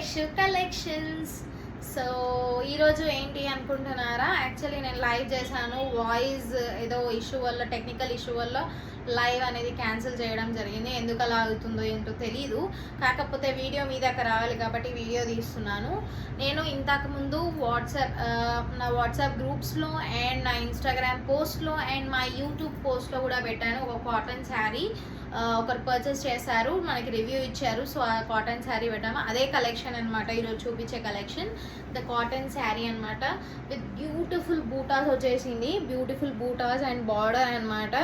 Yashu collections. So ఈరోజు ఏంటి అనుకుంటున్నారా, యాక్చువల్లీ నేను లైవ్ చేశాను, వాయిస్ ఏదో ఇష్యూ వల్ల, టెక్నికల్ ఇష్యూ వల్ల లైవ్ అనేది క్యాన్సిల్ చేయడం జరిగింది. ఎందుకు అలా అవుతుందో ఏంటో తెలీదు, కాకపోతే వీడియో మీ దగ్గర రావాలి కాబట్టి వీడియో తీస్తున్నాను. నేను ఇంతకుముందు నా వాట్సాప్ గ్రూప్స్లో అండ్ నా ఇన్స్టాగ్రామ్ పోస్ట్లో అండ్ మా యూట్యూబ్ పోస్ట్లో కూడా పెట్టాను. ఒక కాటన్ శారీ ఒకరు పర్చేస్ చేశారు, మనకి రివ్యూ ఇచ్చారు. సో ఆ కాటన్ శారీ పెట్టాము, అదే కలెక్షన్ అనమాట ఈరోజు చూపించే కలెక్షన్. ద కాటన్ శారీ అనమాట విత్ బ్యూటిఫుల్ బూటాస్ వచ్చేసింది, బ్యూటిఫుల్ బూటాస్ అండ్ బార్డర్ అనమాట,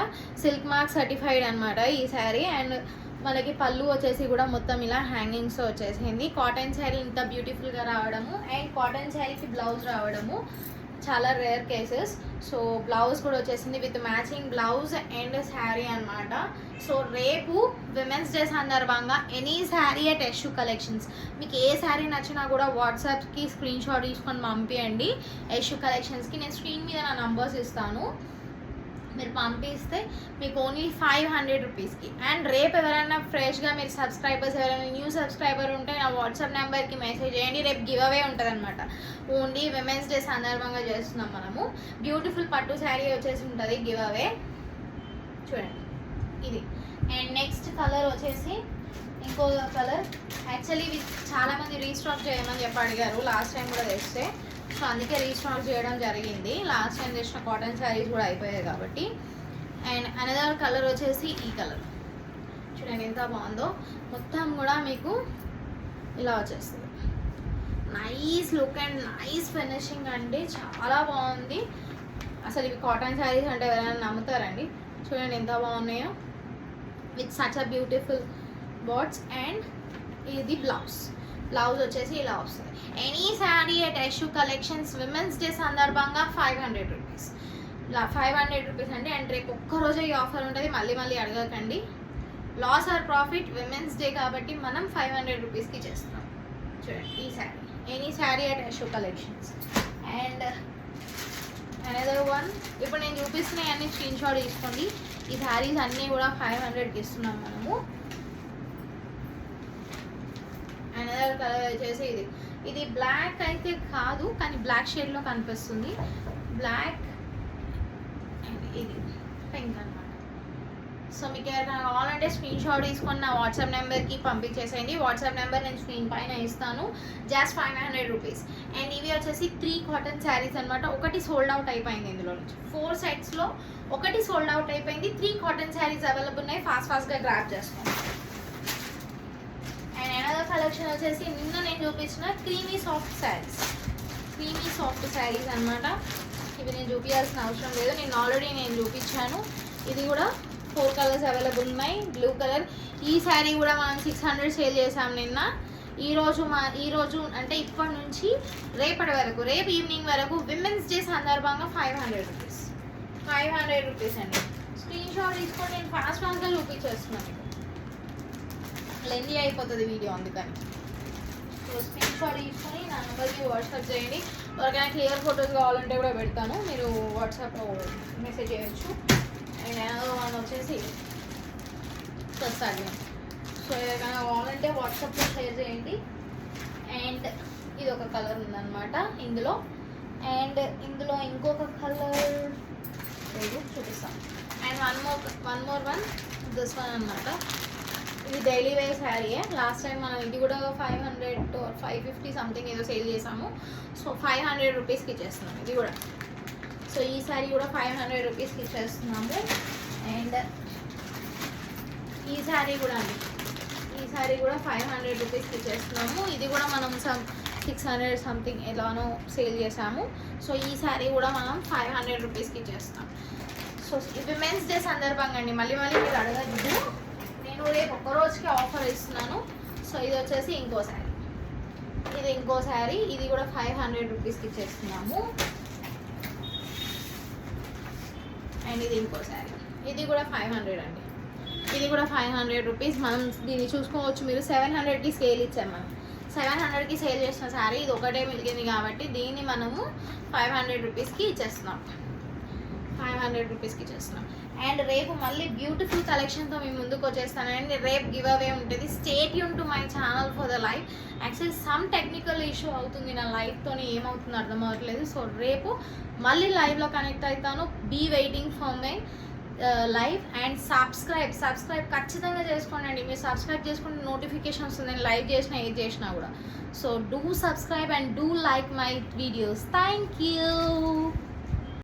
సిల్క్ మార్క్ సర్టిఫైడ్ అనమాట ఈ శారీ. అండ్ మనకి పళ్ళు వచ్చేసి కూడా మొత్తం ఇలా హ్యాంగింగ్స్ వచ్చేసింది. కాటన్ శారీ ఇంత బ్యూటిఫుల్గా రావడము అండ్ కాటన్ శారీకి బ్లౌజ్ రావడము చాలా రేర్ కేసెస్. సో బ్లౌజ్ కూడా వచ్చేసింది with matching blouse and sari అనమాట. సో రేపు విమెన్స్ డే సందర్భంగా any sari at Yashu collections, మీకు ఏ శారీ నచ్చినా కూడా వాట్సాప్కి స్క్రీన్ షాట్ తీసుకొని పంపించండి యశు కలెక్షన్స్కి. నేను స్క్రీన్ మీద నా నంబర్స్ ఇస్తాను, మీరు పంపిస్తే మీకు ఓన్లీ 500 రూపీస్కి. అండ్ రేపు ఎవరైనా ఫ్రెష్గా మీరు సబ్స్క్రైబర్స్ ఎవరైనా న్యూ సబ్స్క్రైబర్ ఉంటే నా వాట్సాప్ నెంబర్కి మెసేజ్ చేయండి, రేపు గివ్ అవే ఉంటుంది అనమాట. ఓన్లీ విమెన్స్ డే సందర్భంగా చేస్తున్నాం మనము. బ్యూటిఫుల్ పట్టు శారీ వచ్చేసి ఉంటుంది గివ్ అవే, చూడండి ఇది. అండ్ నెక్స్ట్ కలర్ వచ్చేసి ఇంకో కలర్, యాక్చువల్లీ ఇవి చాలామంది రీస్టాక్ చేయమని చెప్పి అడిగారు లాస్ట్ టైం కూడా తెస్తే, సో అందుకే రీస్టాక్ చేయడం జరిగింది. లాస్ట్ టైం తెచ్చిన కాటన్ శారీస్ కూడా అయిపోయాయి కాబట్టి. అండ్ అనదర్ కలర్ వచ్చేసి ఈ కలర్, చూడండి ఎంత బాగుందో, మొత్తం కూడా మీకు ఇలా వచ్చేస్తుంది. Nice look and nice finishing అండి, చాలా బాగుంది. అసలు ఇవి కాటన్ శారీస్ అంటే ఎవరైనా నమ్ముతారండి? చూడండి ఎంత బాగున్నాయో, విత్ సచ్ అ బ్యూటిఫుల్ బాట్స్. అండ్ ఇది బ్లౌజ్ వచ్చేసి ఇలా వస్తుంది. Any sari at Yashu collections women's day సందర్భంగా 500 రూపీస్, 500 రూపీస్ అండి. అండ్ రేపు ఒక్కరోజే ఈ ఆఫర్ ఉంటుంది, మళ్ళీ అడగకండి. Loss or profit, women's day కాబట్టి మనం 500 రూపీస్కి చేస్తున్నాం. చూడండి ఈ sari, any sari at Yashu collections. And another one, ఇప్పుడు నేను చూపిస్తున్నాయి అన్ని స్క్రీన్ షాట్ తీసుకోండి. ఈ శారీస్ అన్నీ కూడా 500కి ఇస్తున్నాం మనము. అనదర్ కలర్ వచ్చేసి ఇది బ్లాక్ అయితే కాదు, కానీ బ్లాక్ షేడ్లో కనిపిస్తుంది, బ్లాక్. అండ్ ఇది పింక్ అనమాట. సో మీకు ఎవరైనా కావాలంటే స్క్రీన్ షాట్ తీసుకొని నా వాట్సాప్ నెంబర్కి పంపించేసేయండి. వాట్సాప్ నెంబర్ నేను స్క్రీన్ పైన ఇస్తాను, జస్ట్ 500 రూపీస్. అండ్ ఇవి వచ్చేసి 3 కాటన్ శారీస్ అనమాట. ఒకటి సోల్డ్ అవుట్ అయిపోయింది, ఇందులో నుంచి 4 సెట్స్లో ఒకటి సోల్డ్ అవుట్ అయిపోయింది. 3 కాటన్ శారీస్ అవైలబుల్ ఉన్నాయి, ఫాస్ట్గా గ్రాప్ చేసుకోండి. అండ్ అనదర్ కలెక్షన్ వచ్చేసి నిన్న నేను చూపించిన క్రీమీ సాఫ్ట్ శారీస్ అనమాట. ఇవి నేను చూపించాల్సిన అవసరం లేదు, నేను ఆల్రెడీ చూపించాను. ఇది కూడా 4 కలర్స్ అవైలబుల్ ఉన్నాయి. బ్లూ కలర్, ఈ శారీ కూడా మనం 600 సేల్ చేసాం నిన్న. ఈరోజు అంటే ఇప్పటి నుంచి రేపటి వరకు, రేపు ఈవినింగ్ వరకు విమెన్స్ డే సందర్భంగా 500 రూపీస్, 500 రూపీస్ అండి. స్క్రీన్ షాట్ తీసుకొని నేను ఫాస్ట్గా చూపించేస్తున్నాను, లెందీ అయిపోతుంది వీడియో అందుకని. సో స్క్రీన్ షాట్ తీసుకొని నా నెంబర్కి వాట్సాప్ చేయండి. ఎవరికైనా క్లియర్ ఫొటోస్ కావాలంటే కూడా పెడతాను, మీరు వాట్సాప్లో మెసేజ్ చేయొచ్చు. అండ్ వన్ వచ్చేసి వస్తాను, సో ఎవరికైనా కావాలంటే వాట్సాప్లో షేర్ చేయండి. అండ్ ఇది ఒక కలర్ ఉందన్నమాట ఇందులో. అండ్ ఇందులో ఇంకొక కలర్ చూపిస్తాను. And one more this one అనమాట. ఇది డైలీ వేర్ శారీయే. లాస్ట్ టైం మనం ఇది కూడా 500 to 550 సంథింగ్ ఏదో సేల్ చేసాము. సో 500 రూపీస్కి ఇచ్చేస్తున్నాం ఇది కూడా. సో ఈ శారీ కూడా 500 రూపీస్కి ఇచ్చేస్తున్నాము. అండ్ ఈ శారీ కూడా 500 రూపీస్కి ఇచ్చేస్తున్నాము. ఇది కూడా మనం 600 సంథింగ్ ఎలానో సేల్ చేసాము. సో ఈ శారీ కూడా మనం 500 రూపీస్కి ఇచ్చేస్తాం. సో విమెన్స్ డే సందర్భంగా అండి, మళ్ళీ మీరు అడగద్దు, నేను రేపు ఒక్క రోజుకి ఆఫర్ ఇస్తున్నాను. సో ఇది వచ్చేసి ఇంకో శారీ, ఇది కూడా 500 రూపీస్కి ఇచ్చేస్తున్నాము. అండ్ ఇది ఇంకో శారీ, ఇది కూడా 500 అండి, ఇది కూడా 500 రూపీస్. మనం దీన్ని చూసుకోవచ్చు, మీరు 700కి సేల్ ఇచ్చాము. మనం 700కి సేల్ చేసిన శారీ ఇది ఒకటే మిగిలింది కాబట్టి దీన్ని మనము 500 రూపీస్కి ఇచ్చేస్తున్నాం, 500 రూపీస్కి ఇచ్చేస్తున్నాం. అండ్ రేపు మళ్ళీ బ్యూటిఫుల్ కలెక్షన్తో మీ ముందుకు వచ్చేస్తాను. అండ్ రేపు గివ్ అవే ఉంటుంది. Stay tune to my channel for the live. Actually some technical issue అవుతుంది నా లైవ్తో, ఏమవుతుందో అర్థం అవ్వట్లేదు. సో రేపు మళ్ళీ లైవ్లో కనెక్ట్ అవుతాను. Be waiting for my live. And subscribe ఖచ్చితంగా చేసుకోండి. మీరు సబ్స్క్రైబ్ చేసుకుంటే నోటిఫికేషన్ వస్తుంది నేను లైవ్ చేసినా ఏది చేసినా కూడా. So do subscribe and do like my videos. Thank you.